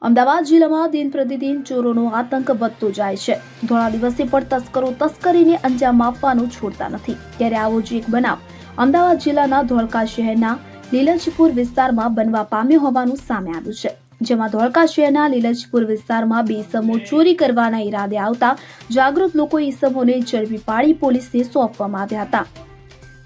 અમદાવાદ જિલ્લામાં દિન પ્રતિદિન ચોરોનો આતંક વધતો જાય છે। ધોળા દિવસે પણ તસ્કરો તસ્કરીને અંજામ આપવાનું છોડતા નથી। ત્યારે આવો જ એક બનાવ અમદાવાદ જિલ્લાના ધોળકા શહેરના લીલજપુર વિસ્તારમાં બનવા પામ્યો હોવાનું સામે આવ્યું છે। જેમાં ધોળકા શહેરના લીલજપુર વિસ્તારમાં બે ઇસમો ચોરી કરવાના ઈરાદે આવતા જાગૃત લોકો ઇસમોને ઝડપી પાડી પોલીસને સોંપવામાં આવ્યા હતા।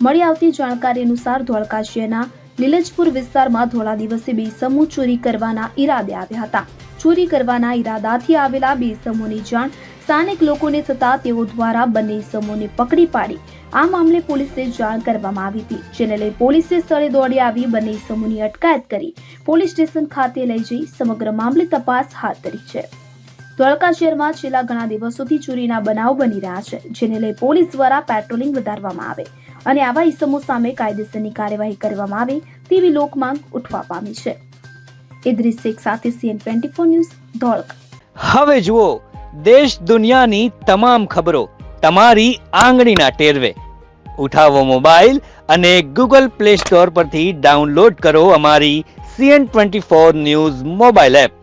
મળી આવતી જાણકારી અનુસાર ધોળકા શહેરના લીલજપુર વિસ્તારમાં ધોળા દિવસે બે ઇસમો ચોરી કરવાના ઈરાદે આવ્યા હતા। ચોરી કરવાના ઈરાદાથી આવેલા બે ઇસમોની જાણ સ્થાનિક લોકોને થતા તેઓ દ્વારા બંને ઇસમોને પકડી પાડી આ મામલે પોલીસને જાણ કરવામાં આવી હતી। જેને લઈ પોલીસે સ્થળે દોડી આવી બંને ઇસમોની અટકાયત કરી પોલીસ સ્ટેશન ખાતે લઈ જઈ સમગ્ર મામલે તપાસ હાથ ધરી છે। ધોળકા શહેરમાં છેલ્લા ઘણા દિવસોથી ચોરીના બનાવ બની રહ્યા છે, જેને લઈ પોલીસ દ્વારા પેટ્રોલિંગ વધારવામાં આવે અને આવા ઇસમો સામે કાયદેસરની કાર્યવાહી કરવામાં આવે તેવી લોકમાંગ ઉઠવા પામી છે। ઇદ્રીસ શેખ સાથે CN24 ન્યૂઝ ધોળકા। હવે જુઓ દેશ દુનિયાની તમામ ખબરો તમારી આંગળીના ટેરવે। ઉઠાવો મોબાઈલ અને Google Play Store પરથી ડાઉનલોડ કરો અમારી CN24 ન્યૂઝ મોબાઈલ એપ।